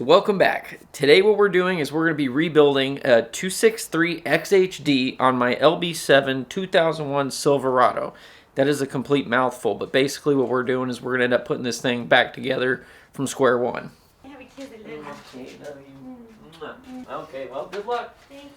So welcome back. Today what we're doing is we're going to be rebuilding a 263 XHD on my LB7 2001 Silverado. That is a complete mouthful, but basically what we're doing is we're going to end up putting this thing back together from square one. Okay, well, good luck. Thanks.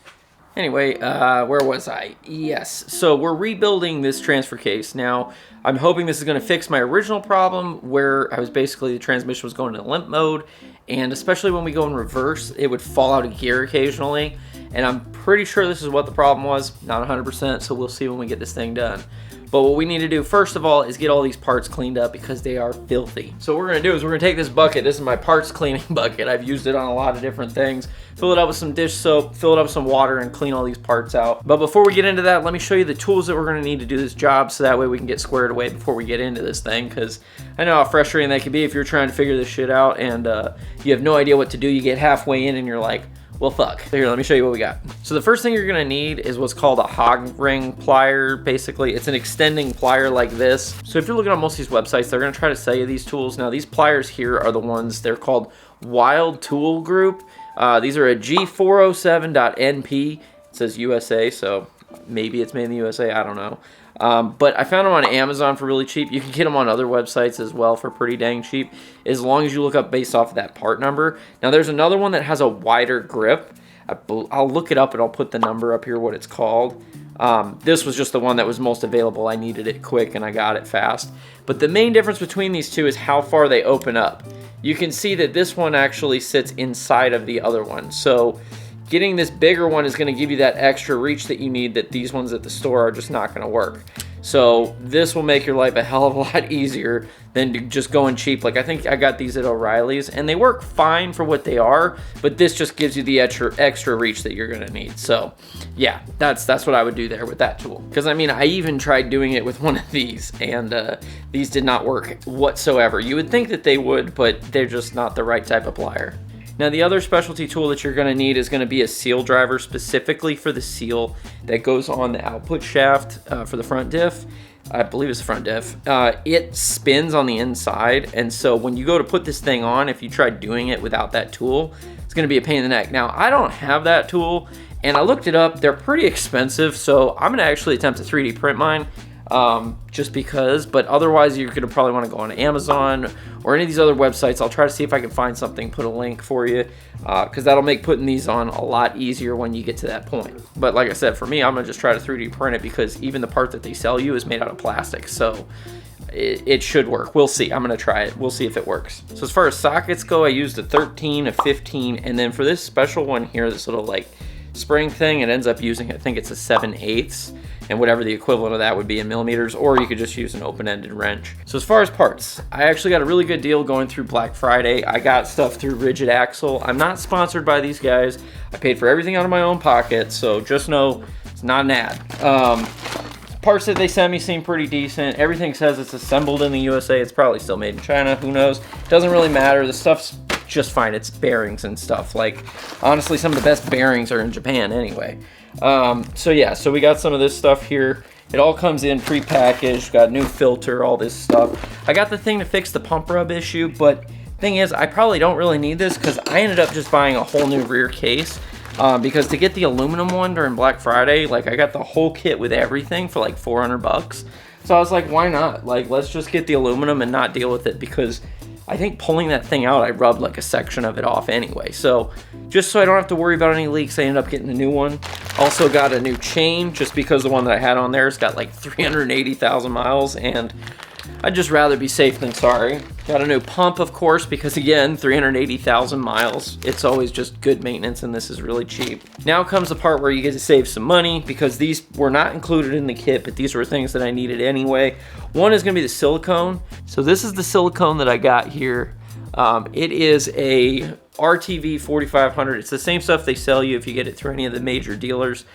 Anyway, where was I? Yes, so we're rebuilding this transfer case. Now, I'm hoping this is going to fix my original problem where I was basically, the transmission was going into limp mode, and especially when we go in reverse, it would fall out of gear occasionally, and I'm pretty sure this is what the problem was. Not 100%, so we'll see when we get this thing done. But what we need to do first of all is get all these parts cleaned up because they are filthy. So what we're gonna do is we're gonna take this bucket. This is my parts cleaning bucket. I've used it on a lot of different things. Fill it up with some dish soap, fill it up with some water, and clean all these parts out. But before we get into that, let me show you the tools that we're gonna need to do this job so that way we can get squared away before we get into this thing, because I know how frustrating that can be if you're trying to figure this shit out and you have no idea what to do. You get halfway in and you're like, well, fuck. So here, let me show you what we got. So the first thing you're gonna need is what's called a hog ring plier. Basically, it's an extending plier like this. So if you're looking on most of these websites, they're gonna try to sell you these tools. Now, these pliers here are the ones, they're called Wild Tool Group. These are a G407.NP. It says USA, so maybe it's made in the USA, I don't know. But I found them on Amazon for really cheap. You can get them on other websites as well for pretty dang cheap, as long as you look up based off of that part number. Now, there's another one that has a wider grip. I'll look it up and I'll put the number up here, what it's called. This was just the one that was most available. I needed it quick and I got it fast. But the main difference between these two is how far they open up. You can see that this one actually sits inside of the other one. So getting this bigger one is going to give you that extra reach that you need that these ones at the store are just not going to work. So this will make your life a hell of a lot easier than just going cheap. Like, I think I got these at O'Reilly's and they work fine for what they are, but this just gives you the extra reach that you're going to need. So yeah, that's what I would do there with that tool. Because I mean, I even tried doing it with one of these and these did not work whatsoever. You would think that they would, but they're just not the right type of plier. Now, the other specialty tool that you're going to need is going to be a seal driver specifically for the seal that goes on the output shaft for the front diff. I believe it's the front diff. It spins on the inside, and so when you go to put this thing on, if you try doing it without that tool, it's going to be a pain in the neck. Now, I don't have that tool, and I looked it up. They're pretty expensive, so I'm going to actually attempt to 3D print mine. Just because, but otherwise you're gonna probably want to go on Amazon or any of these other websites. I'll try to see if I can find something, put a link for you, because that'll make putting these on a lot easier when you get to that point. But like I said, for me, I'm gonna just try to 3D print it because even the part that they sell you is made out of plastic, so it should work. We'll see. I'm gonna try it. We'll see if it works. So as far as sockets go, I used a 13, a 15, and then for this special one here, this little like spring thing, it ends up using, I think it's a 7/8, and whatever the equivalent of that would be in millimeters, or you could just use an open-ended wrench. So as far as parts, I actually got a really good deal going through Black Friday. I got stuff through Rigid Axle. I'm not sponsored by these guys. I paid for everything out of my own pocket, so just know it's not an ad. Parts that they sent me seem pretty decent. Everything says it's assembled in the USA. It's probably still made in China, who knows? Doesn't really matter. The stuff's just fine. It's bearings and stuff. Like, honestly, some of the best bearings are in Japan anyway. So yeah, so we got some of this stuff here. It all comes in pre-packaged, got a new filter, all this stuff. I got the thing to fix the pump rub issue, but thing is, I probably don't really need this because I ended up just buying a whole new rear case. Because to get the aluminum one during Black Friday, like I got the whole kit with everything for like 400 bucks. So I was like, why not? Like, let's just get the aluminum and not deal with it, because I think pulling that thing out, I rubbed like a section of it off anyway. So just so I don't have to worry about any leaks, I ended up getting a new one. Also got a new chain just because the one that I had on there has got like 380,000 miles, and I'd just rather be safe than sorry. Got a new pump, of course, because again, 380,000 miles. It's always just good maintenance, and this is really cheap. Now comes the part where you get to save some money, because these were not included in the kit, but these were things that I needed anyway. One is gonna be the silicone. So this is the silicone that I got here. It is a RTV 4500. It's the same stuff they sell you if you get it through any of the major dealers.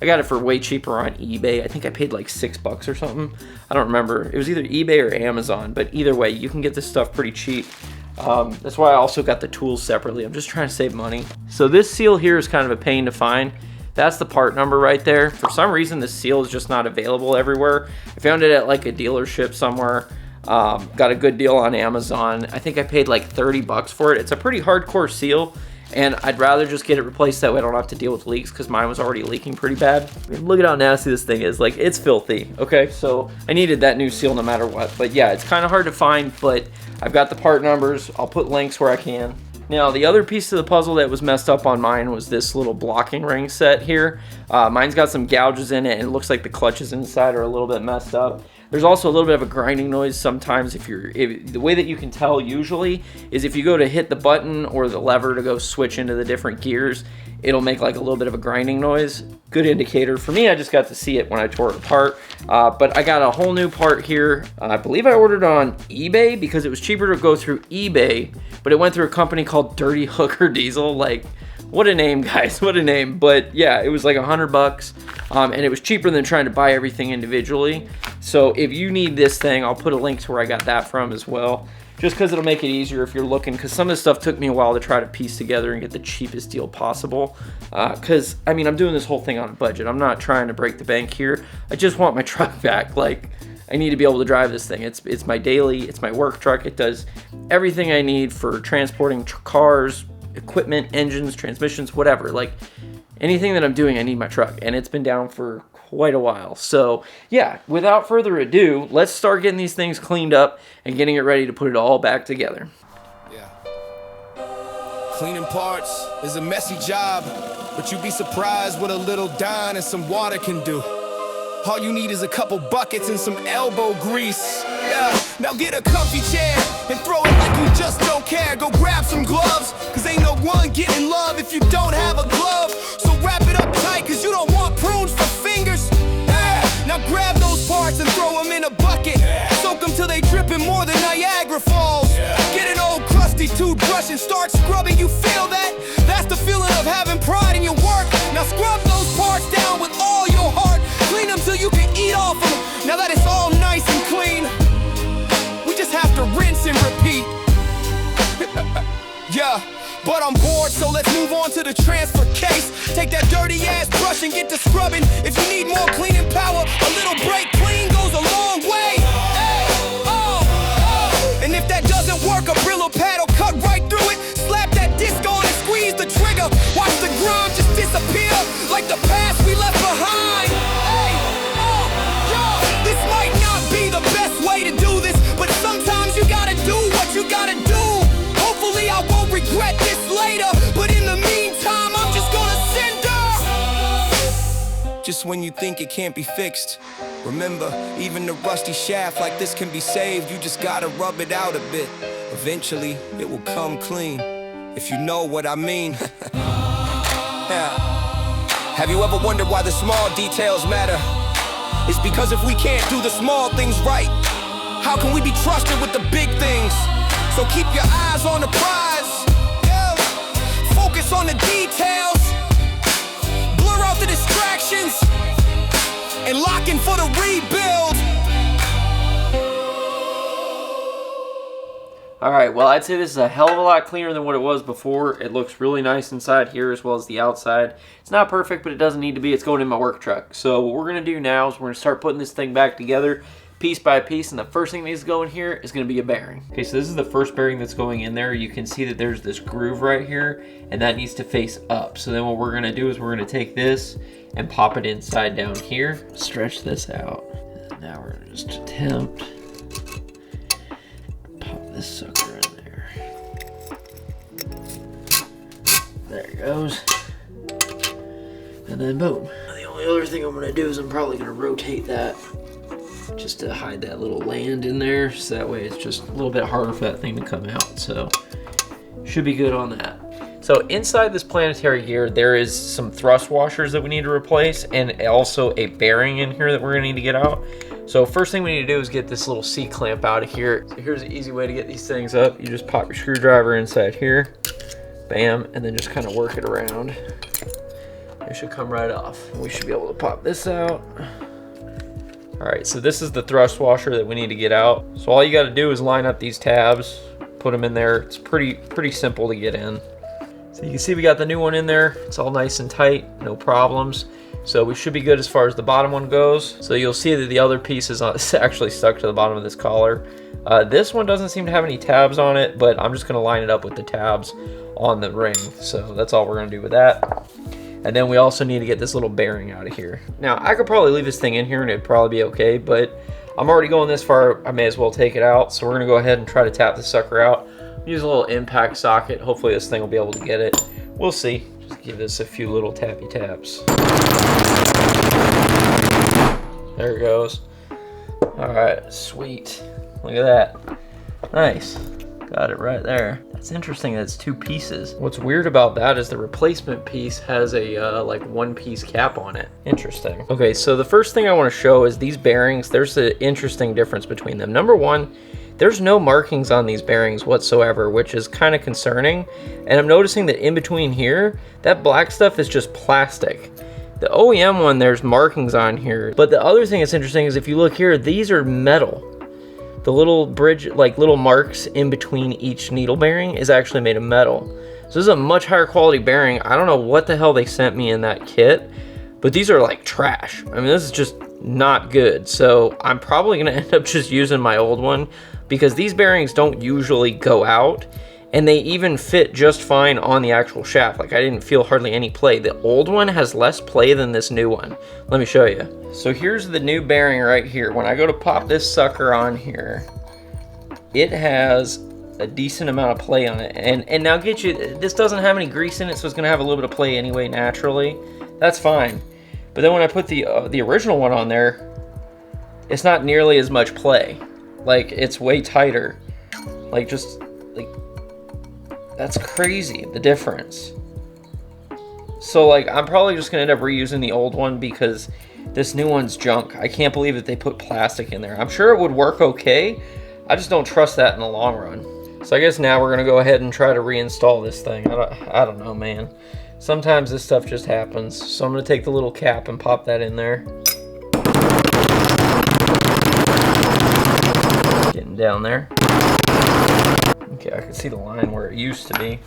I got it for way cheaper on eBay. I think I paid like $6 or something. I don't remember. It was either eBay or Amazon, but either way, you can get this stuff pretty cheap. That's why I also got the tools separately. I'm just trying to save money. So this seal here is kind of a pain to find. That's the part number right there. For some reason, this seal is just not available everywhere. I found it at like a dealership somewhere. Got a good deal on Amazon. I think I paid like 30 bucks for it. It's a pretty hardcore seal, and I'd rather just get it replaced that way I don't have to deal with leaks, because mine was already leaking pretty bad. I mean, look at how nasty this thing is. Like, it's filthy. Okay, so I needed that new seal no matter what. But yeah, it's kind of hard to find, but I've got the part numbers. I'll put links where I can. Now, the other piece of the puzzle that was messed up on mine was this little blocking ring set here. Mine's got some gouges in it, and it looks like the clutches inside are a little bit messed up. There's also a little bit of a grinding noise sometimes. The way that you can tell usually is if you go to hit the button or the lever to go switch into the different gears, it'll make like a little bit of a grinding noise. Good indicator. For me, I just got to see it when I tore it apart. But I got a whole new part here. I believe I ordered on eBay because it was cheaper to go through eBay, but it went through a company called Dirty Hooker Diesel. Like, what a name, guys, what a name. But yeah, it was like $100, and it was cheaper than trying to buy everything individually. So if you need this thing, I'll put a link to where I got that from as well, just because it'll make it easier if you're looking, because some of this stuff took me a while to try to piece together and get the cheapest deal possible. Because, I mean, I'm doing this whole thing on a budget. I'm not trying to break the bank here. I just want my truck back. Like, I need to be able to drive this thing. It's my daily, it's my work truck. It does everything I need for transporting cars, equipment, engines, transmissions, whatever. Like, anything that I'm doing, I need my truck, and it's been down for quite a while. So yeah, without further ado, let's start getting these things cleaned up and getting it ready to put it all back together. Yeah. Cleaning parts is a messy job, but you'd be surprised what a little Dawn and some water can do. All you need is a couple buckets and some elbow grease. Yeah, now get a comfy chair and throw it like you just don't care. Go grab some gloves, cause ain't no one getting love if you don't have a glove. So wrap it up tight, cause you don't want prunes for fingers. Yeah, now grab those parts and throw them in a bucket. Soak them till they dripping more than Niagara Falls. Get an old crusty toothbrush and start scrubbing. You feel that? That's the feeling of having pride in your work. Now scrub those parts down with all your heart. Clean them till you can eat off them. Now that it's all nice and clean, we just have to rinse and repeat. Yeah, but I'm bored, so let's move on to the transfer case. Take that dirty ass brush and get to scrubbing. If you need more cleaning power, a little brake clean goes a long way. Hey, oh. And if that doesn't work, a Brillo pad will cut right through it. Slap that disc on and squeeze the trigger. Watch the grime just disappear like the past we left behind. Hey, oh, yo, this might not be the best way to do this, but sometimes you gotta do what you gotta do. Hopefully I won't regret this later, but in the meantime, I'm just gonna send her. Just when you think it can't be fixed, remember, even the rusty shaft like this can be saved. You just gotta rub it out a bit. Eventually, it will come clean, if you know what I mean. Yeah. Have you ever wondered why the small details matter? It's because if we can't do the small things right, how can we be trusted with the big things? So keep your eyes on the prize. Yeah. Focus on the details. Blur out the distractions and lock in for the rebuild. All right, well, I'd say this is a hell of a lot cleaner than what it was before. It looks really nice inside here as well as the outside. It's not perfect, but it doesn't need to be. It's going in my work truck. So what we're gonna do now is we're gonna start putting this thing back together piece by piece, and the first thing that needs to go in here is gonna be a bearing. Okay, so this is the first bearing that's going in there. You can see that there's this groove right here, and that needs to face up. So then what we're gonna do is we're gonna take this and pop it inside down here, stretch this out. And now we're gonna just attempt this sucker in there. There it goes. And then boom. The only other thing I'm gonna do is I'm probably gonna rotate that just to hide that little land in there, so that way it's just a little bit harder for that thing to come out. So should be good on that. So inside this planetary here, there is some thrust washers that we need to replace, and also a bearing in here that we're gonna need to get out. So first thing we need to do is get this little C-clamp out of here. So here's an easy way to get these things up. You just pop your screwdriver inside here, bam, and then just kind of work it around. It should come right off. We should be able to pop this out. All right, so this is the thrust washer that we need to get out. So all you gotta do is line up these tabs, put them in there. It's pretty simple to get in. So you can see we got the new one in there. It's all nice and tight, no problems. So we should be good as far as the bottom one goes. So you'll see that the other piece is actually stuck to the bottom of this collar. This one doesn't seem to have any tabs on it, but I'm just gonna line it up with the tabs on the ring. So that's all we're gonna do with that. And then we also need to get this little bearing out of here. Now, I could probably leave this thing in here and it'd probably be okay, but I'm already going this far, I may as well take it out. So we're gonna go ahead and try to tap this sucker out. Use a little impact socket. Hopefully this thing will be able to get it. We'll see. Just give this a few little tappy taps. There it goes. All right, sweet. Look at that. Nice. Got it right there. That's interesting that it's two pieces. What's weird about that is the replacement piece has a like one piece cap on it. Interesting. Okay, so the first thing I want to show is these bearings. There's an interesting difference between them. Number one, there's no markings on these bearings whatsoever, which is kind of concerning. And I'm noticing that in between here, that black stuff is just plastic. The OEM one, there's markings on here. But the other thing that's interesting is if you look here, these are metal. The little bridge, like little marks in between each needle bearing is actually made of metal. So this is a much higher quality bearing. I don't know what the hell they sent me in that kit, but these are like trash. I mean, this is just not good. So I'm probably gonna end up just using my old one because these bearings don't usually go out and they even fit just fine on the actual shaft. Like I didn't feel hardly any play. The old one has less play than this new one. Let me show you. So here's the new bearing right here. When I go to pop this sucker on here, it has a decent amount of play on it. And now get you, this doesn't have any grease in it, so it's gonna have a little bit of play anyway naturally. That's fine. But then when I put the original one on there, it's not nearly as much play. Like it's way tighter. Like just like, that's crazy, the difference. So like, I'm probably just gonna end up reusing the old one because this new one's junk. I can't believe that they put plastic in there. I'm sure it would work okay. I just don't trust that in the long run. So I guess now we're gonna go ahead and try to reinstall this thing. I don't know, man. Sometimes this stuff just happens. So I'm gonna take the little cap and pop that in there. Getting down there. Okay, I can see the line where it used to be.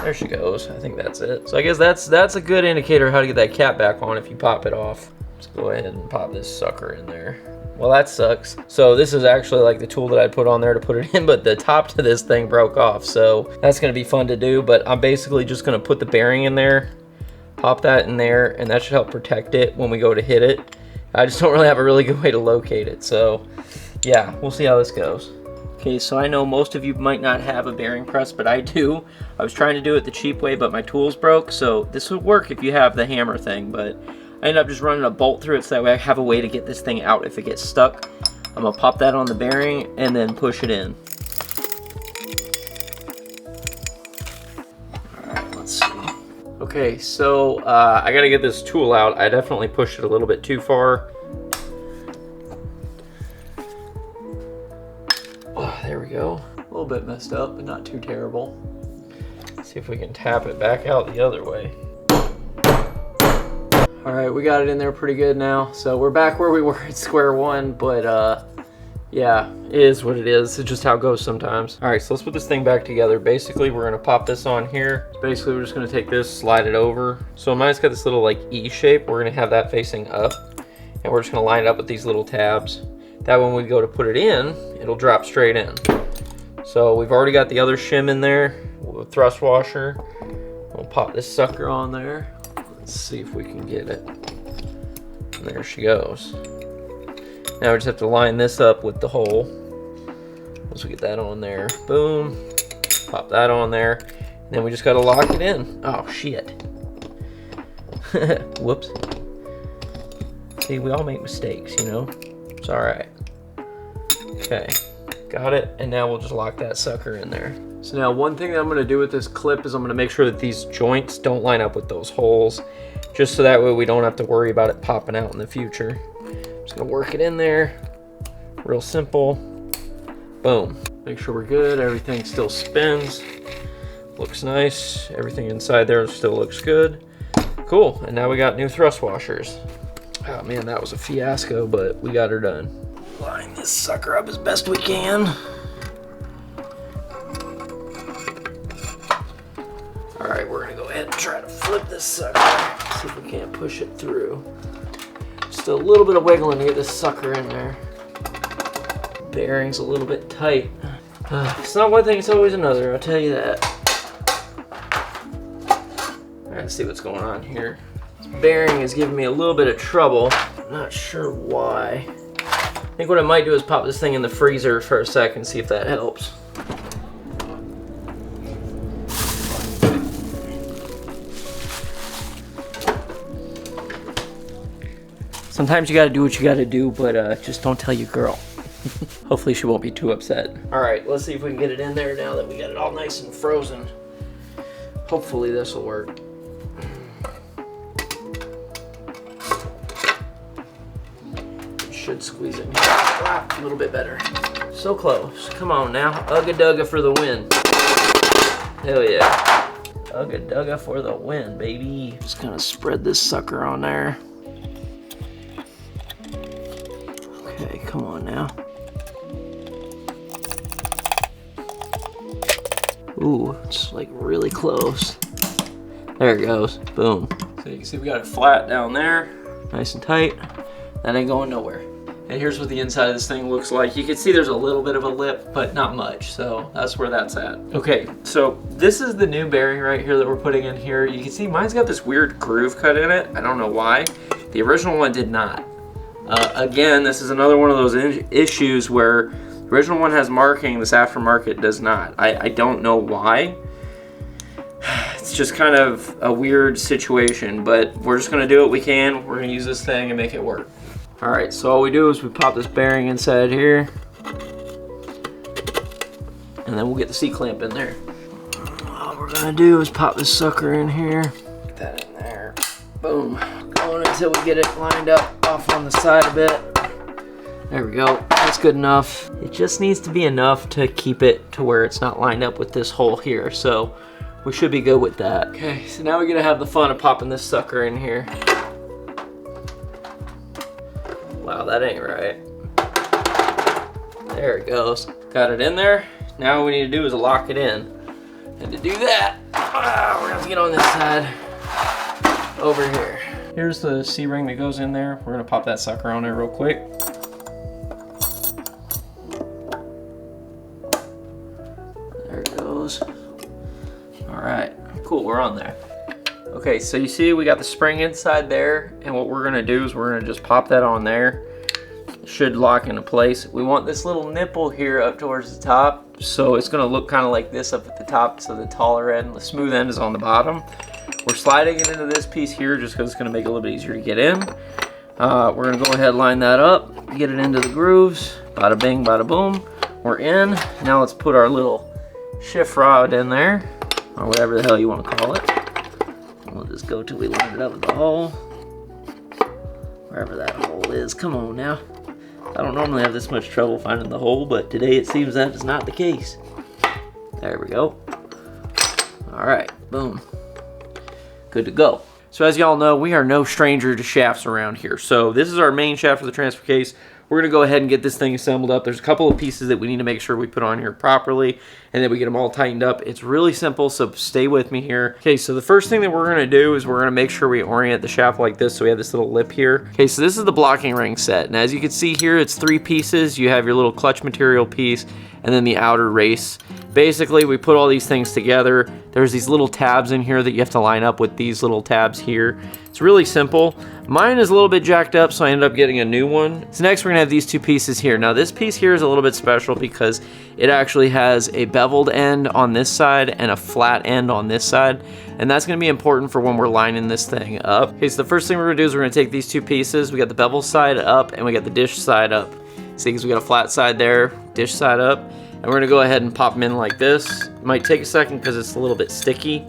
There she goes. I think that's it. So I guess that's a good indicator how to get that cap back on if you pop it off. Let's go ahead and pop this sucker in there. Well, that sucks. So this is actually like the tool that I put on there to put it in, but the top to this thing broke off. So that's gonna be fun to do, but I'm basically just gonna put the bearing in there, pop that in there, and that should help protect it when we go to hit it. I just don't really have a really good way to locate it. So yeah, we'll see how this goes. Okay, so I know most of you might not have a bearing press, but I do. I was trying to do it the cheap way, but my tools broke, so this would work if you have the hammer thing, but I ended up just running a bolt through it so that way I have a way to get this thing out if it gets stuck. I'm gonna pop that on the bearing and then push it in. Alright, let's see. Okay, so I gotta get this tool out. I definitely pushed it a little bit too far. Oh, there we go. A little bit messed up, but not too terrible. Let's see if we can tap it back out the other way. All right, we got it in there pretty good now. So we're back where we were at square one, but yeah, it is what it is. It's just how it goes sometimes. All right, so let's put this thing back together. Basically, we're gonna pop this on here. Basically, we're just gonna take this, slide it over. So mine's got this little like E shape. We're gonna have that facing up, and we're just gonna line it up with these little tabs. That when we go to put it in, it'll drop straight in. So we've already got the other shim in there with thrust washer. We'll pop this sucker on there. Let's see if we can get it. And there she goes. Now we just have to line this up with the hole. Once we get that on there, boom, pop that on there. And then we just gotta lock it in. Oh shit. Whoops. See, we all make mistakes, you know? It's all right. Okay, got it. And now we'll just lock that sucker in there. So now one thing that I'm gonna do with this clip is I'm gonna make sure that these joints don't line up with those holes, just so that way we don't have to worry about it popping out in the future. Just gonna work it in there, real simple. Boom. Make sure we're good, everything still spins. Looks nice, everything inside there still looks good. Cool, and now we got new thrust washers. Oh man, that was a fiasco, but we got her done. Line this sucker up as best we can. All right, we're gonna go ahead and try to flip this sucker. See if we can't push it through. Just a little bit of wiggling to get this sucker in there. Bearing's a little bit tight. It's not one thing, it's always another, I'll tell you that. Alright, let's see what's going on here. This bearing is giving me a little bit of trouble. I'm not sure why. I think what I might do is pop this thing in the freezer for a second, see if that helps. Sometimes you gotta do what you gotta do, but just don't tell your girl. Hopefully she won't be too upset. All right, let's see if we can get it in there now that we got it all nice and frozen. Hopefully this will work. It should squeeze in here a little bit better. So close. Come on now. Ugga dugga for the win. Hell yeah. Ugga dugga for the win, baby. Just gonna spread this sucker on there. Okay, come on now. Ooh, it's like really close. There it goes, boom. So you can see we got it flat down there, nice and tight. That ain't going nowhere. And here's what the inside of this thing looks like. You can see there's a little bit of a lip, but not much, so that's where that's at. Okay, so this is the new bearing right here that we're putting in here. You can see mine's got this weird groove cut in it. I don't know why. The original one did not. Again, this is another one of those issues where the original one has marking, this aftermarket does not. I don't know why. It's just kind of a weird situation, but we're just gonna do what we can. We're gonna use this thing and make it work. All right, so all we do is we pop this bearing inside here, and then we'll get the C-clamp in there. All we're gonna do is pop this sucker in here, get that in there, boom. Going until we get it lined up off on the side a bit. There we go, that's good enough. It just needs to be enough to keep it to where it's not lined up with this hole here, so we should be good with that. Okay, so now we're gonna have the fun of popping this sucker in here. Wow, that ain't right. There it goes. Got it in there. Now what we need to do is lock it in. And to do that, we're gonna have to get on this side over here. Here's the C-ring that goes in there. We're gonna pop that sucker on there real quick. There it goes. All right, cool, we're on there. Okay, so you see we got the spring inside there, and what we're gonna do is we're gonna just pop that on there. It should lock into place. We want this little nipple here up towards the top, so it's gonna look kind of like this up at the top, so the taller end, the smooth end is on the bottom. We're sliding it into this piece here just because it's gonna make it a little bit easier to get in. We're gonna go ahead and line that up, get it into the grooves, bada bing, bada boom. We're in. Now let's put our little shift rod in there, or whatever the hell you wanna call it. We'll just go till we line it up with the hole. Wherever that hole is, come on now. I don't normally have this much trouble finding the hole, but today it seems that is not the case. There we go. All right, boom. Good to go. So as y'all know, we are no stranger to shafts around here. So this is our main shaft for the transfer case. We're gonna go ahead and get this thing assembled up. There's a couple of pieces that we need to make sure we put on here properly, and then we get them all tightened up. It's really simple, so stay with me here. Okay, so the first thing that we're gonna do is we're gonna make sure we orient the shaft like this, so we have this little lip here. Okay, so this is the blocking ring set, and as you can see here, it's 3 pieces. You have your little clutch material piece, and then the outer race. Basically, we put all these things together. There's these little tabs in here that you have to line up with these little tabs here. It's really simple. Mine is a little bit jacked up, so I ended up getting a new one. So next we're gonna have these 2 pieces here. Now this piece here is a little bit special because it actually has a beveled end on this side and a flat end on this side. And that's gonna be important for when we're lining this thing up. Okay, so the first thing we're gonna do is we're gonna take these 2 pieces. We got the bevel side up and we got the dish side up. See, because we got a flat side there, dish side up. And we're gonna go ahead and pop them in like this. It might take a second because it's a little bit sticky.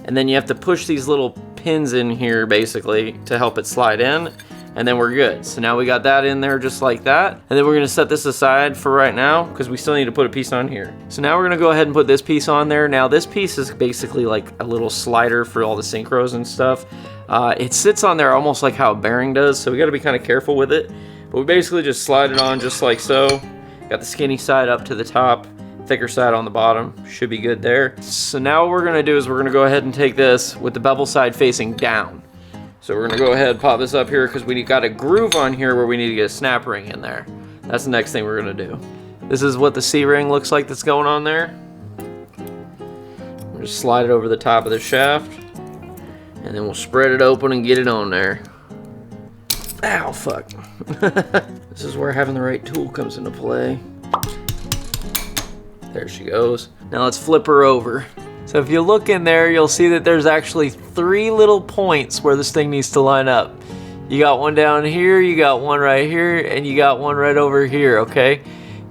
And then you have to push these little pins in here basically to help it slide in, and then we're good. So now we got that in there just like that. And then we're gonna set this aside for right now because we still need to put a piece on here. So now we're gonna go ahead and put this piece on there. Now this piece is basically like a little slider for all the synchros and stuff. It sits on there almost like how a bearing does, so we gotta be kind of careful with it. But we basically just slide it on just like so. Got the skinny side up to the top. thicker side on the bottom. Should be good there. So now what we're gonna do is we're gonna go ahead and take this with the bevel side facing down. So we're gonna go ahead and pop this up here because we got a groove on here where we need to get a snap ring in there. That's the next thing we're gonna do. This is what the C-ring looks like that's going on there. We'll just slide it over the top of the shaft, and then we'll spread it open and get it on there. Ow, fuck. This is where having the right tool comes into play. There she goes. Now let's flip her over. So if you look in there, you'll see that there's actually 3 little points where this thing needs to line up. You got one down here, you got one right here, and you got one right over here, okay?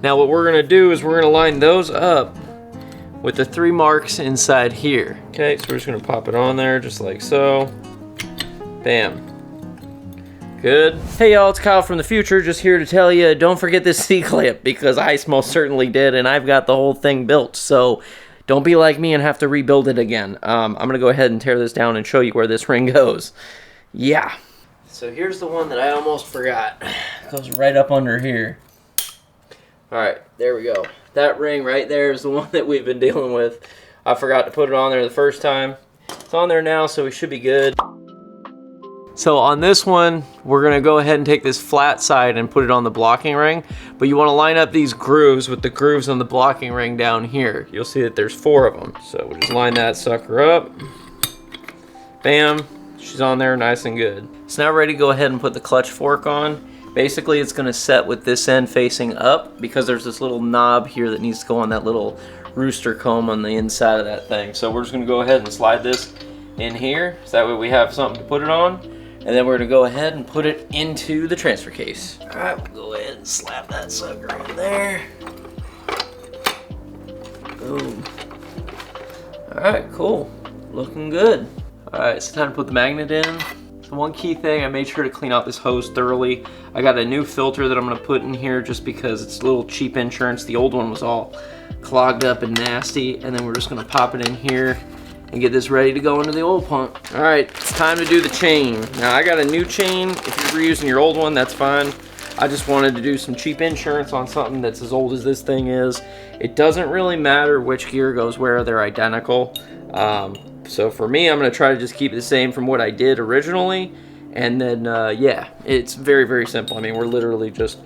Now what we're gonna do is we're gonna line those up with the 3 marks inside here. Okay, so we're just gonna pop it on there just like so. Bam. Good. Hey y'all, it's Kyle from the future, just here to tell you, don't forget this C-clamp, because I most certainly did, and I've got the whole thing built, so don't be like me and have to rebuild it again. I'm gonna go ahead and tear this down and show you where this ring goes. Yeah. So here's the one that I almost forgot. It goes right up under here. Alright, there we go. That ring right there is the one that we've been dealing with. I forgot to put it on there the first time. It's on there now, so we should be good. So on this one, we're gonna go ahead and take this flat side and put it on the blocking ring, but you wanna line up these grooves with the grooves on the blocking ring down here. You'll see that there's 4 of them. So we'll just line that sucker up. Bam, she's on there nice and good. So now we're ready to go ahead and put the clutch fork on. Basically it's gonna set with this end facing up because there's this little knob here that needs to go on that little rooster comb on the inside of that thing. So we're just gonna go ahead and slide this in here, so that way we have something to put it on. And then we're gonna go ahead and put it into the transfer case. All right, we'll go ahead and slap that sucker in there. Boom. All right, cool, looking good. All right, it's time to put the magnet in. So one key thing, I made sure to clean out this hose thoroughly. I got a new filter that I'm gonna put in here just because it's a little cheap insurance. The old one was all clogged up and nasty. And then we're just gonna pop it in here and get this ready to go into the oil pump. All right, it's time to do the chain. Now I got a new chain. If you're reusing your old one, that's fine. I just wanted to do some cheap insurance on something that's as old as this thing is. It doesn't really matter which gear goes where, they're identical. So for me, I'm gonna try to just keep it the same from what I did originally. And then, yeah, it's very, very simple. I mean, we're literally just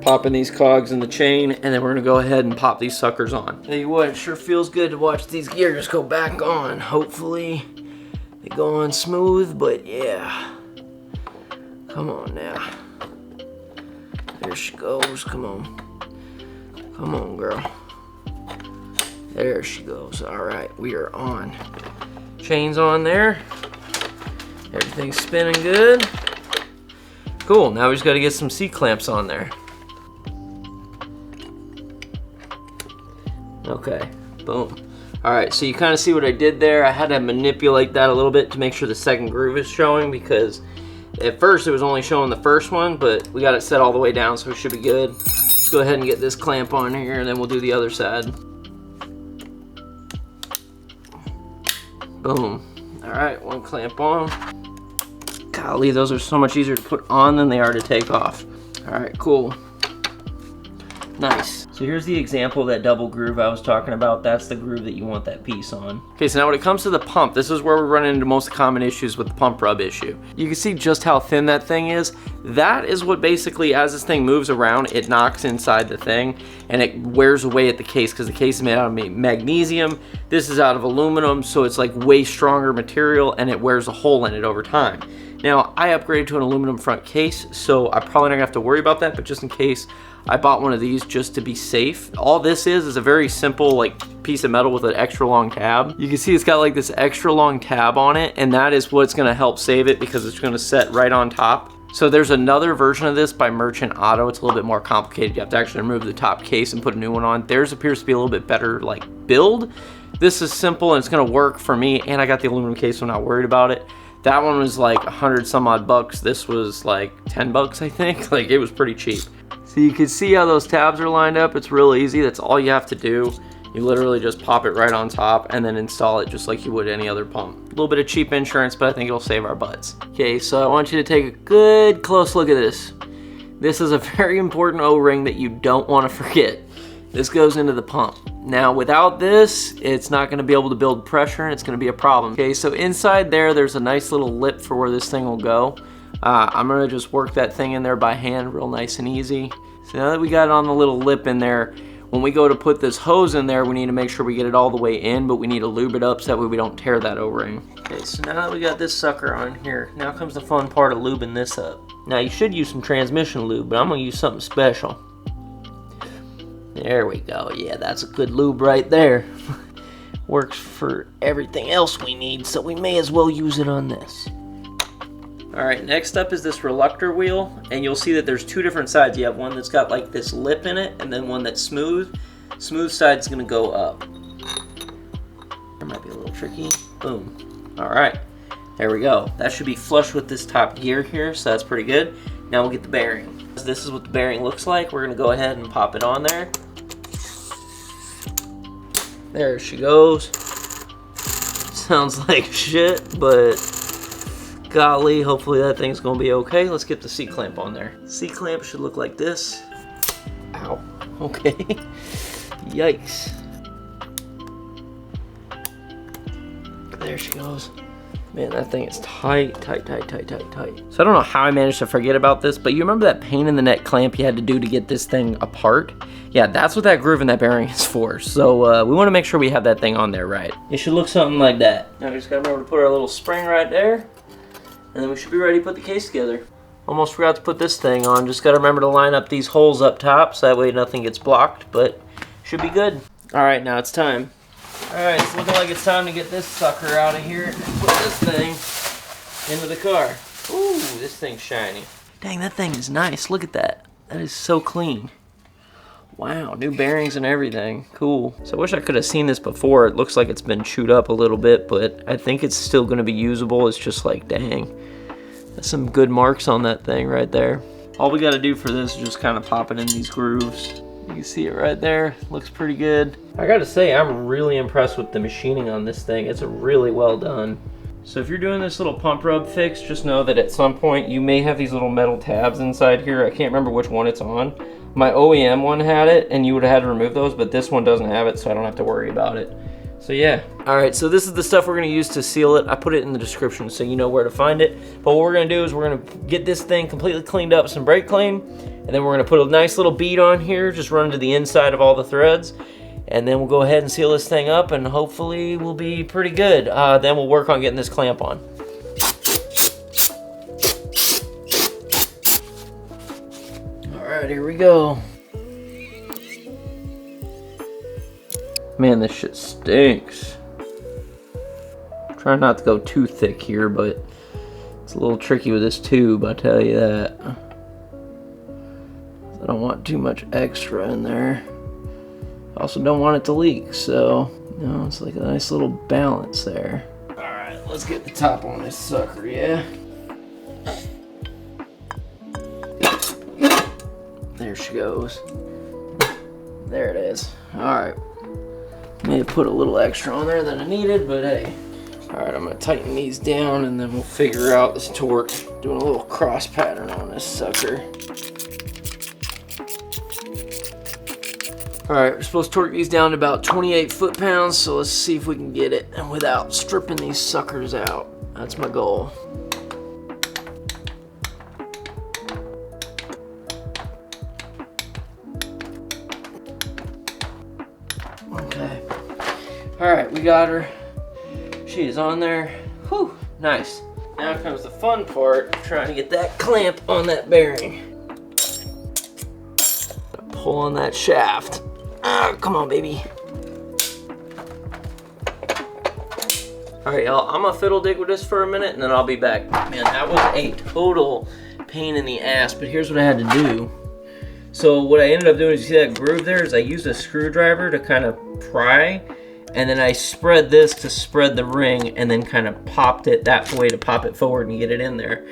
popping these cogs in the chain, and then we're gonna go ahead and pop these suckers on. Tell you what, it sure feels good to watch these gears go back on. Hopefully they go on smooth, but yeah. Come on now. There she goes, come on. Come on, girl. There she goes. All right, we are on. Chain's on there. Everything's spinning good. Cool, now we just gotta get some C-clamps on there. Okay, boom. All right, so you kind of see what I did there. I had to manipulate that a little bit to make sure the second groove is showing, because at first it was only showing the first one, but we got it set all the way down, so it should be good. Let's go ahead and get this clamp on here, and then we'll do the other side. Boom. All right, one clamp on. Golly, those are so much easier to put on than they are to take off. All right, cool. Nice. So here's the example of that double groove I was talking about. That's the groove that you want that piece on. Okay, so now when it comes to the pump, this is where we're running into most common issues with the pump rub issue. You can see just how thin that thing is. That is what basically, as this thing moves around, it knocks inside the thing and it wears away at the case, because the case is made out of magnesium. This is out of aluminum, so it's like way stronger material and it wears a hole in it over time. Now, I upgraded to an aluminum front case, so I'm probably not gonna have to worry about that, but just in case, I bought one of these just to be safe. All this is a very simple like piece of metal with an extra long tab. You can see it's got like this extra long tab on it, and that is what's gonna help save it, because it's gonna set right on top. So there's another version of this by Merchant Auto. It's a little bit more complicated. You have to actually remove the top case and put a new one on. Theirs appears to be a little bit better like build. This is simple and it's gonna work for me, and I got the aluminum case, so I'm not worried about it. That one was like 100 some odd bucks. This was like 10 bucks, I think. Like, it was pretty cheap. So you can see how those tabs are lined up. It's real easy. That's all you have to do. You literally just pop it right on top and then install it just like you would any other pump. A little bit of cheap insurance, but I think it'll save our butts. Okay, so I want you to take a good close look at this. This is a very important O-ring that you don't want to forget. This goes into the pump. Now without this, it's not gonna be able to build pressure and it's gonna be a problem. Okay, so inside there's a nice little lip for where this thing will go. I'm gonna just work that thing in there by hand real nice and easy. So now that we got it on the little lip in there, when we go to put this hose in there, we need to make sure we get it all the way in, but we need to lube it up so that way we don't tear that O-ring. Okay, so now that we got this sucker on here, now comes the fun part of lubing this up. Now you should use some transmission lube, but I'm gonna use something special. There we go. Yeah, that's a good lube right there. Works for everything else we need, so we may as well use it on this. Alright, next up is this reluctor wheel, and you'll see that there's two different sides. You have one that's got like this lip in it, and then one that's smooth. Smooth side's gonna go up. That might be a little tricky. Boom. Alright, there we go. That should be flush with this top gear here, so that's pretty good. Now we'll get the bearing. This is what the bearing looks like. We're gonna go ahead and pop it on there. There she goes. Sounds like shit, but golly, hopefully that thing's gonna be okay. Let's get the C-clamp on there. C-clamp should look like this. Ow, okay. Yikes. There she goes. Man, that thing is tight, tight, tight, tight, tight, tight. So I don't know how I managed to forget about this, but you remember that pain in the neck clamp you had to do to get this thing apart? Yeah, that's what that groove in that bearing is for. So we want to make sure we have that thing on there right. It should look something like that. Now we just gotta remember to put our little spring right there, and then we should be ready to put the case together. Almost forgot to put this thing on. Just gotta remember to line up these holes up top so that way nothing gets blocked, but should be good. All right, now it's time. Alright, it's looking like it's time to get this sucker out of here and put this thing into the car. Ooh, this thing's shiny. Dang, that thing is nice. Look at that. That is so clean. Wow, new bearings and everything. Cool. So I wish I could have seen this before. It looks like it's been chewed up a little bit, but I think it's still going to be usable. It's just like, dang. That's some good marks on that thing right there. All we got to do for this is just kind of pop it in these grooves. You can see it right there. Looks pretty good. I gotta say, I'm really impressed with the machining on this thing. It's really well done. So if you're doing this little pump rub fix, just know that at some point you may have these little metal tabs inside here. I can't remember which one it's on. My OEM one had it, and you would have had to remove those, but this one doesn't have it, so I don't have to worry about it. So yeah. All right, so this is the stuff we're gonna use to seal it. I put it in the description so you know where to find it. But what we're gonna do is we're gonna get this thing completely cleaned up, some brake clean, and then we're gonna put a nice little bead on here, just run to the inside of all the threads, and then we'll go ahead and seal this thing up, and hopefully we'll be pretty good. Then we'll work on getting this clamp on. All right, here we go. Man, this shit stinks. Try not to go too thick here, but it's a little tricky with this tube, I tell you that. I don't want too much extra in there. I also don't want it to leak, so you know, it's like a nice little balance there. Alright, let's get the top on this sucker, yeah? There she goes. There it is. Alright. May have put a little extra on there than I needed, but hey. Alright, I'm gonna tighten these down and then we'll figure out this torque. Doing a little cross pattern on this sucker. Alright, we're supposed to torque these down to about 28 foot-pounds, so let's see if we can get it and without stripping these suckers out. That's my goal. Okay. Alright, we got her. She is on there. Whew, nice. Now comes the fun part, trying to get that clamp on that bearing. Pull on that shaft. Ah, come on, baby. Alright, y'all, I'm gonna fiddle dig with this for a minute and then I'll be back. Man, that was a total pain in the ass, but here's what I had to do. So what I ended up doing is, you see that groove there, is I used a screwdriver to kind of pry, and then I spread this to spread the ring, and then kind of popped it that way to pop it forward and get it in there.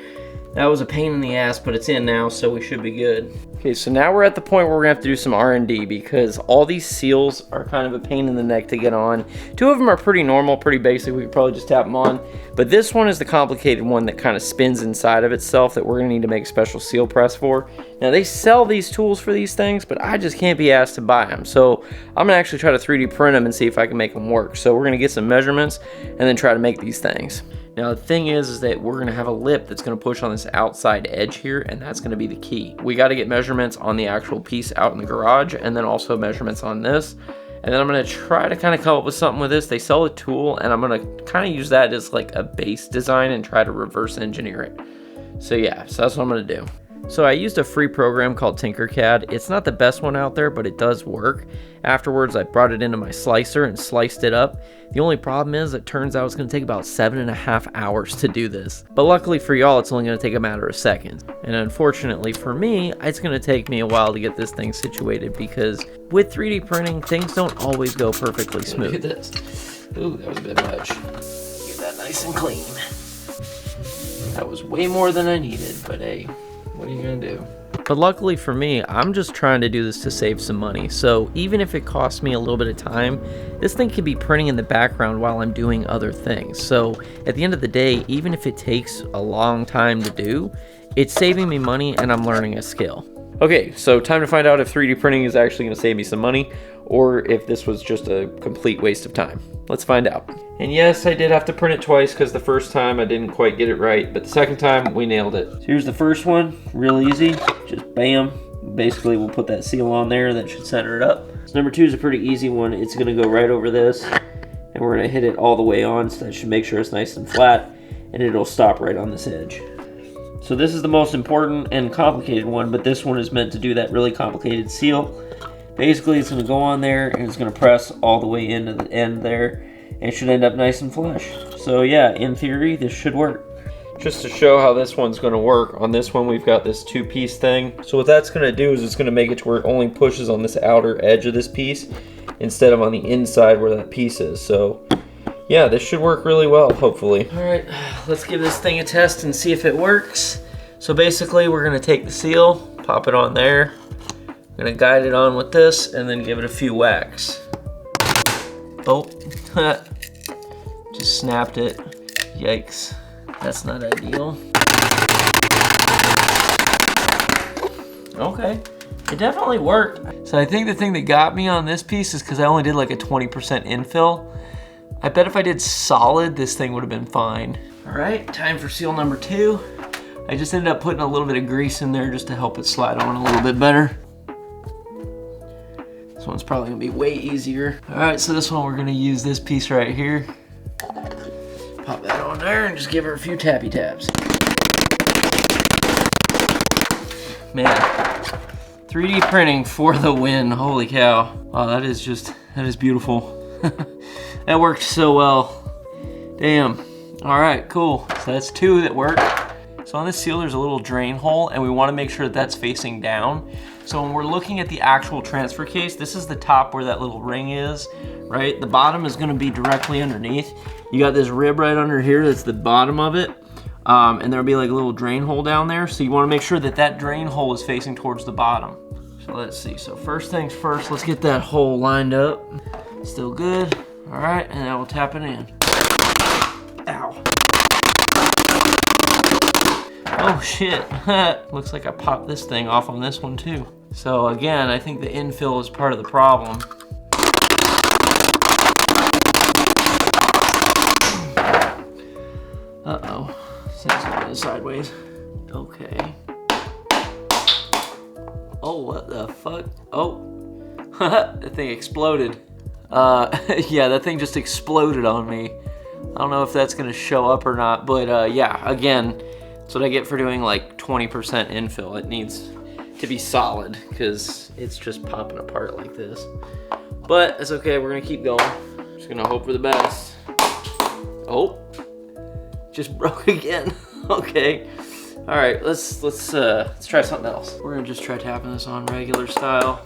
That was a pain in the ass, but it's in now, so we should be good. Okay, so now we're at the point where we're gonna have to do some R&D because all these seals are kind of a pain in the neck to get on. 2 of them are pretty normal, pretty basic. We could probably just tap them on. But this one is the complicated one that kind of spins inside of itself that we're gonna need to make a special seal press for. Now they sell these tools for these things, but I just can't be asked to buy them. So I'm gonna actually try to 3D print them and see if I can make them work. So we're gonna get some measurements and then try to make these things. Now the thing is that we're gonna have a lip that's gonna push on this outside edge here, and that's gonna be the key. We gotta get measurements on the actual piece out in the garage, and then also measurements on this. And then I'm gonna try to kind of come up with something with this. They sell a tool, and I'm gonna kind of use that as like a base design and try to reverse engineer it. So yeah, so that's what I'm gonna do. So I used a free program called Tinkercad. It's not the best one out there, but it does work. Afterwards, I brought it into my slicer and sliced it up. The only problem is it turns out it's gonna take about 7.5 hours to do this. But luckily for y'all, it's only gonna take a matter of seconds. And unfortunately for me, it's gonna take me a while to get this thing situated because with 3D printing, things don't always go perfectly smooth. Look at this. Ooh, that was a bit much. Get that nice and clean. That was way more than I needed, but hey, what are you gonna do? But luckily for me, I'm just trying to do this to save some money. So even if it costs me a little bit of time, this thing can be printing in the background while I'm doing other things. So at the end of the day, even if it takes a long time to do, it's saving me money and I'm learning a skill. Okay, so time to find out if 3D printing is actually gonna save me some money or if this was just a complete waste of time. Let's find out. And yes, I did have to print it twice because the first time I didn't quite get it right, but the second time we nailed it. So here's the first one, real easy, just bam. Basically we'll put that seal on there, that should center it up. So number 2 is a pretty easy one. It's gonna go right over this and we're gonna hit it all the way on, so that should make sure it's nice and flat and it'll stop right on this edge. So this is the most important and complicated one, but this one is meant to do that really complicated seal. Basically, it's gonna go on there and it's gonna press all the way into the end there and it should end up nice and flush. So yeah, in theory, this should work. Just to show how this one's gonna work, on this one we've got this 2-piece thing. So what that's gonna do is it's gonna make it to where it only pushes on this outer edge of this piece instead of on the inside where that piece is. So yeah, this should work really well, hopefully. All right, let's give this thing a test and see if it works. So basically, we're gonna take the seal, pop it on there. I'm gonna guide it on with this and then give it a few whacks. Oh, just snapped it. Yikes, that's not ideal. Okay, it definitely worked. So I think the thing that got me on this piece is because I only did like a 20% infill. I bet if I did solid, this thing would have been fine. All right, time for seal number 2. I just ended up putting a little bit of grease in there just to help it slide on a little bit better. This one's probably gonna be way easier. All right, so this one we're gonna use this piece right here. Pop that on there and just give her a few tappy taps. Man, 3D printing for the win, holy cow. Wow, that is beautiful. That worked so well. Damn. All right, cool. So that's 2 that work. So on this seal, there's a little drain hole and we wanna make sure that that's facing down. So when we're looking at the actual transfer case, this is the top where that little ring is, right? The bottom is gonna be directly underneath. You got this rib right under here, that's the bottom of it. And there'll be like a little drain hole down there. So you wanna make sure that that drain hole is facing towards the bottom. So let's see, so first things first, let's get that hole lined up. Still good. All right, and now we'll tap it in. Ow. Oh shit, looks like I popped this thing off on this one too. So again, I think the infill is part of the problem. Uh-oh, thing's going sideways. Okay. Oh, what the fuck? Oh, that thing exploded. Yeah, that thing just exploded on me. I don't know if that's gonna show up or not, but yeah, again, that's what I get for doing like 20% infill. It needs to be solid because it's just popping apart like this. But it's okay, we're gonna keep going. Just gonna hope for the best. Oh, just broke again. Okay. All right, let's try something else. We're gonna just try tapping this on regular style.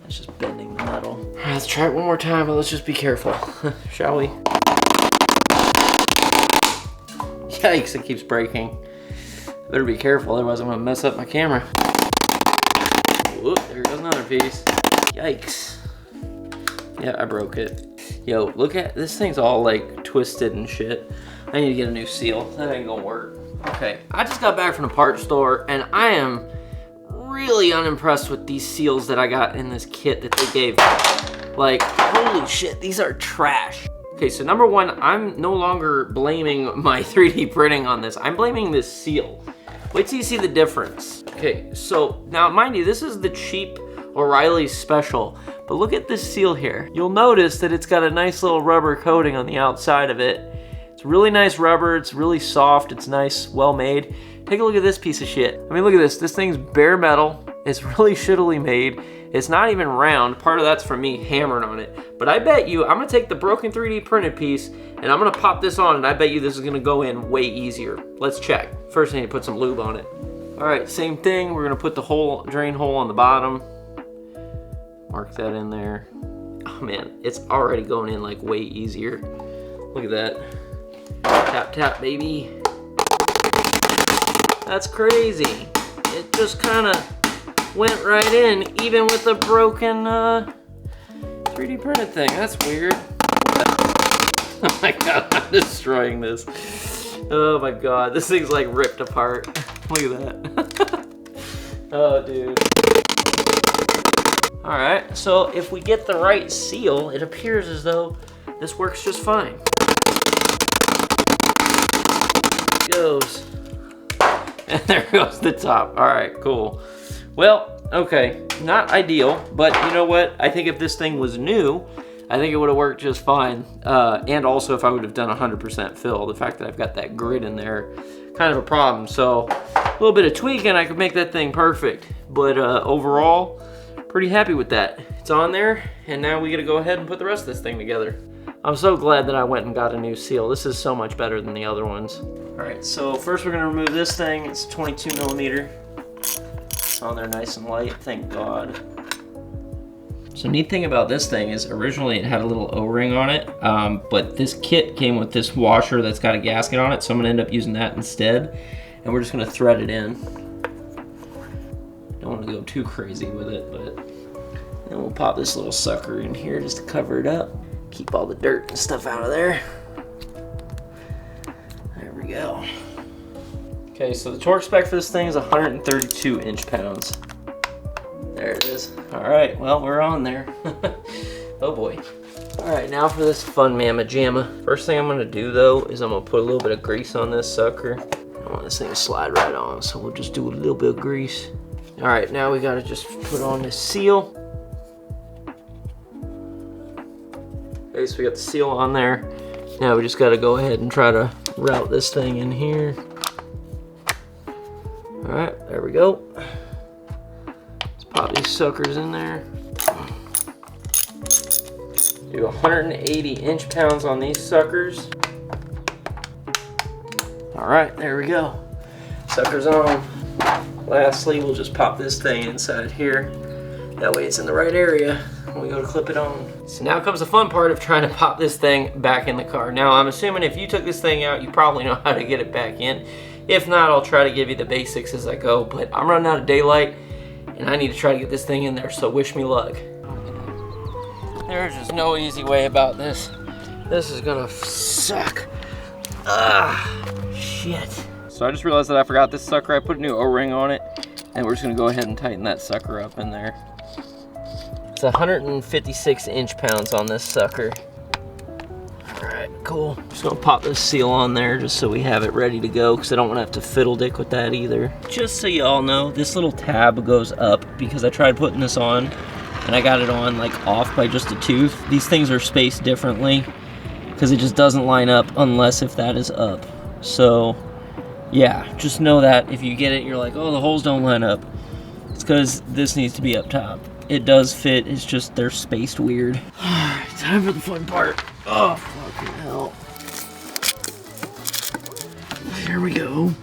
That's just bending the metal. All right, let's try it one more time, but let's just be careful, shall we? Yikes, it keeps breaking. Better be careful, otherwise I'm gonna mess up my camera. Whoop, there goes another piece. Yikes. Yeah, I broke it. Yo, look at, this thing's all like twisted and shit. I need to get a new seal. That ain't gonna work. Okay, I just got back from the parts store and I am really unimpressed with these seals that I got in this kit that they gave me. Like, holy shit, these are trash. Okay, so number one, I'm no longer blaming my 3D printing on this. I'm blaming this seal. Wait till you see the difference. Okay, so now mind you, this is the cheap O'Reilly Special, but look at this seal here. You'll notice that it's got a nice little rubber coating on the outside of it. It's really nice rubber, it's really soft, it's nice, well made. Take a look at this piece of shit. I mean, look at this. This thing's bare metal. It's really shittily made. It's not even round. Part of that's from me hammering on it. But I bet you, I'm gonna take the broken 3D printed piece and I'm gonna pop this on and I bet you this is gonna go in way easier. Let's check. First I need to put some lube on it. All right, same thing. We're gonna put the drain hole on the bottom. Mark that in there. Oh man, it's already going in like way easier. Look at that. Tap, tap, baby. That's crazy. It just kind of went right in, even with the broken 3D printed thing. That's weird. Oh my god, I'm destroying this. Oh my god, this thing's like ripped apart. Look at that. Oh, dude. All right, so if we get the right seal, it appears as though this works just fine. Goes. And there goes the top. All right, cool. Well, okay, not ideal, but you know what? I think if this thing was new, I think it would have worked just fine. And also if I would have done 100% fill, the fact that I've got that grid in there, kind of a problem. So a little bit of tweaking, I could make that thing perfect. But overall, pretty happy with that. It's on there, and now we gotta go ahead and put the rest of this thing together. I'm so glad that I went and got a new seal. This is so much better than the other ones. All right, so first we're gonna remove this thing. It's 22 millimeter. It's on there nice and light, thank God. So neat thing about this thing is originally it had a little O-ring on it, but this kit came with this washer that's got a gasket on it, so I'm gonna end up using that instead, and we're just gonna thread it in. Don't want to go too crazy with it, but then we'll pop this little sucker in here just to cover it up. Keep all the dirt and stuff out of there. There we go. Okay, so the torque spec for this thing is 132 inch-pounds. There it is. All right, well, we're on there. Oh boy. All right, now for this fun mamma jamma. First thing I'm gonna do though is I'm gonna put a little bit of grease on this sucker. I want this thing to slide right on, so we'll just do a little bit of grease. All right, now we gotta just put on this seal. Okay, so we got the seal on there. Now we just gotta go ahead and try to route this thing in here. All right, there we go. Let's pop these suckers in there. Do 180 inch-pounds on these suckers. All right, there we go. Suckers on. Lastly, we'll just pop this thing inside here. That way it's in the right area when we go to clip it on. So now comes the fun part of trying to pop this thing back in the car. Now I'm assuming if you took this thing out, you probably know how to get it back in. If not, I'll try to give you the basics as I go, but I'm running out of daylight and I need to try to get this thing in there, so wish me luck. There's just no easy way about this. This is gonna suck. Shit. So I just realized that I forgot this sucker. I put a new O-ring on it, and we're just gonna go ahead and tighten that sucker up in there. It's 156 inch-pounds on this sucker. All right, cool. Just gonna pop this seal on there just so we have it ready to go, because I don't wanna have to fiddle dick with that either. Just so you all know, this little tab goes up because I tried putting this on, and I got it on like off by just a tooth. These things are spaced differently because it just doesn't line up unless if that is up. So yeah, just know that if you get it, you're like, oh, the holes don't line up. It's because this needs to be up top. It does fit, it's just they're spaced weird. Alright, time for the fun part. Oh, fucking hell. Here we go.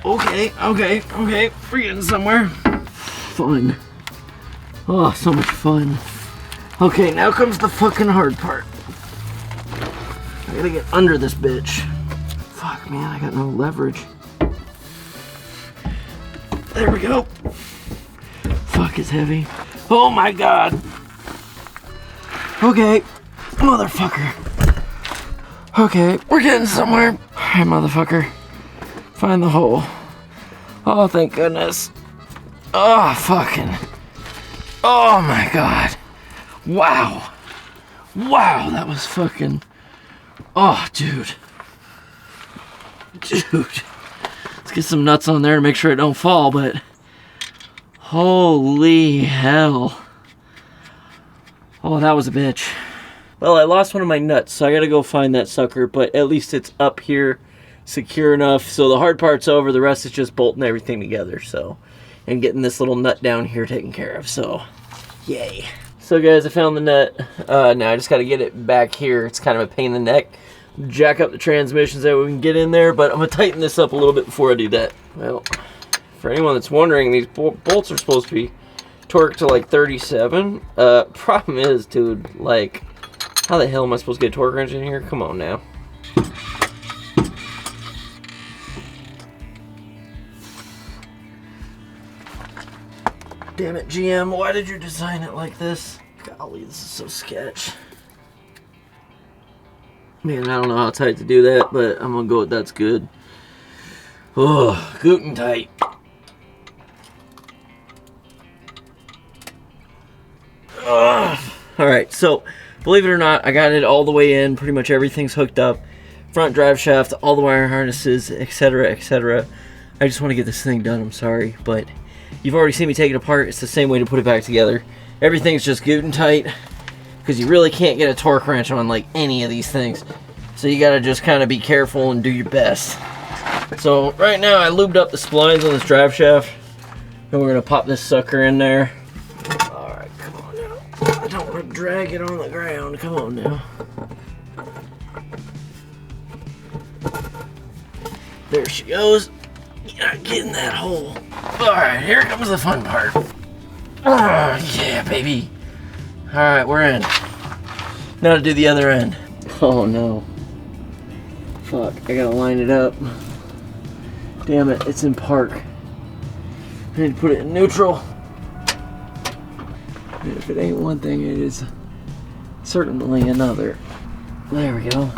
Okay, we're getting somewhere. Fun. Oh, so much fun. Okay, now comes the fucking hard part. I gotta get under this bitch. Fuck, man, I got no leverage. There we go. Fuck, it's heavy. Oh my god. Okay, motherfucker. Okay, we're getting somewhere. Hi, motherfucker. Find the hole. Oh, thank goodness. Oh, fucking. Oh my god. Wow. Wow, that was fucking. Oh, dude. Dude. Let's get some nuts on there to make sure it don't fall, but. Holy hell. Oh, that was a bitch. Well, I lost one of my nuts, so I gotta go find that sucker, but at least it's up here, secure enough, so the hard part's over, the rest is just bolting everything together, so, and getting this little nut down here taken care of, so, yay. So guys, I found the nut. Now I just gotta get it back here. It's kind of a pain in the neck. Jack up the transmission so we can get in there, but I'm gonna tighten this up a little bit before I do that. Well, for anyone that's wondering, these bolts are supposed to be torqued to like 37. Problem is, dude, like, how the hell am I supposed to get a torque wrench in here? Come on now. Damn it, GM, why did you design it like this? Golly, this is so sketch. Man, I don't know how tight to do that, but I'm gonna go with that's good. Oh, Guten tight. Alright, so believe it or not, I got it all the way in. Pretty much everything's hooked up. Front drive shaft, all the wire harnesses, etc., etc. I just want to get this thing done, I'm sorry, but you've already seen me take it apart. It's the same way to put it back together. Everything's just Guten tight, because you really can't get a torque wrench on like any of these things. So you gotta just kind of be careful and do your best. So right now I lubed up the splines on this drive shaft, and we're gonna pop this sucker in there. Alright, come on now. I don't want to drag it on the ground. Come on now. There she goes. Get in that hole. Alright, here comes the fun part. Oh, yeah, baby. Alright, we're in. Now to do the other end. Oh no. Fuck, I gotta line it up. Damn it, it's in park. I need to put it in neutral. And if it ain't one thing, it is certainly another. There we go.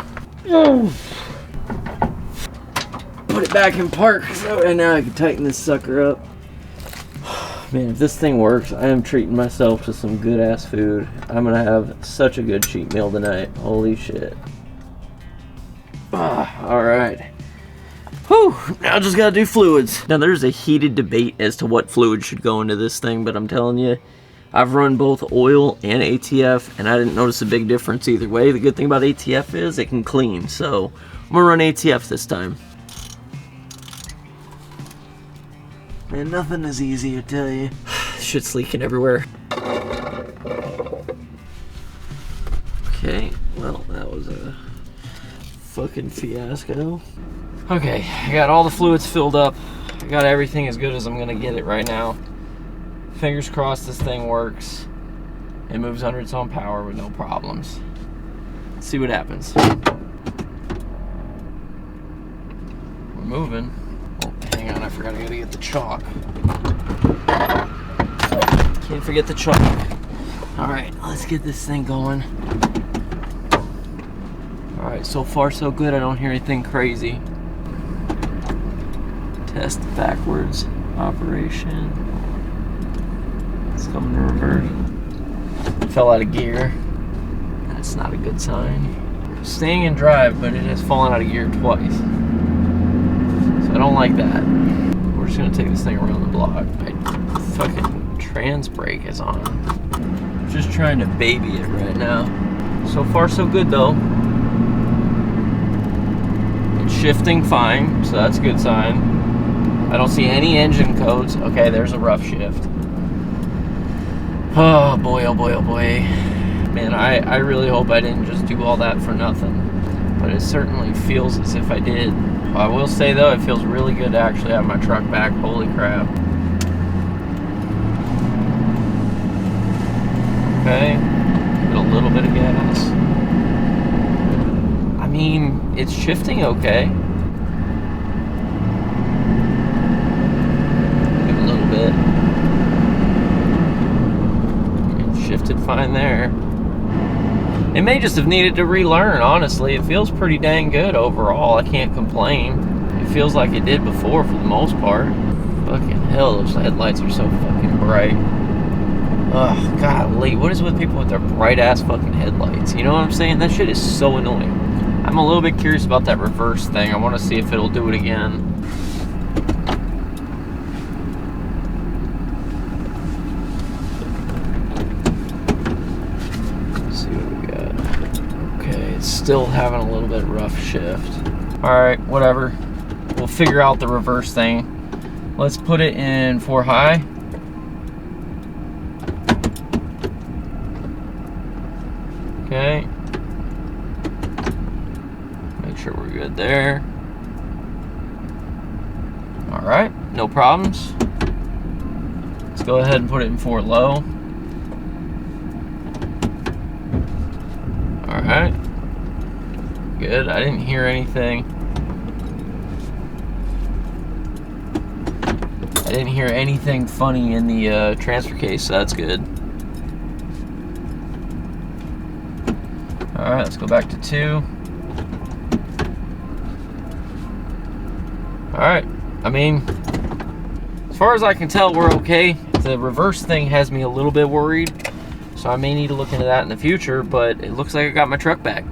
Put it back in park, and now I can tighten this sucker up. Man, if this thing works, I am treating myself to some good ass food. I'm gonna have such a good cheat meal tonight. Holy shit. Alright. Whew, now I just gotta do fluids. Now there's a heated debate as to what fluid should go into this thing, but I'm telling you, I've run both oil and ATF, and I didn't notice a big difference either way. The good thing about ATF is it can clean, so I'm gonna run ATF this time. Man, nothing is easy, I tell you. Shit's leaking everywhere. Okay, well, that was a fucking fiasco. Okay, I got all the fluids filled up. I got everything as good as I'm gonna get it right now. Fingers crossed this thing works. It moves under its own power with no problems. Let's see what happens. We're moving. Oh, hang on, I forgot I gotta get the chalk. Can't forget the chalk. Alright, let's get this thing going. Alright, so far so good. I don't hear anything crazy. Test backwards operation. It's coming to reverse. Fell out of gear. That's not a good sign. Staying in drive, but it has fallen out of gear twice. So I don't like that. We're just gonna take this thing around the block. My fucking trans brake is on. I'm just trying to baby it right now. So far so good though. It's shifting fine, so that's a good sign. I don't see any engine codes. Okay, there's a rough shift. Oh boy, oh boy, oh boy. Man, I really hope I didn't just do all that for nothing. But it certainly feels as if I did. I will say though, it feels really good to actually have my truck back. Holy crap. Okay, get a little bit of gas. I mean, shifting okay. Give it a little bit. It shifted fine there. It may just have needed to relearn, honestly. It feels pretty dang good overall. I can't complain. It feels like it did before for the most part. Fucking hell, those headlights are so fucking bright. Ugh, golly, what is with people with their bright-ass fucking headlights? You know what I'm saying? That shit is so annoying. I'm a little bit curious about that reverse thing. I want to see if it'll do it again. Let's see what we got. Okay, it's still having a little bit rough shift. Alright, whatever. We'll figure out the reverse thing. Let's put it in 4 high. Okay. Make sure we're good there. Alright, no problems. Let's go ahead and put it in 4 low. Alright. Good, I didn't hear anything. I didn't hear anything funny in the transfer case, so that's good. Alright, let's go back to 2. Alright, I mean, as far as I can tell, we're okay. The reverse thing has me a little bit worried, so I may need to look into that in the future, but it looks like I got my truck back.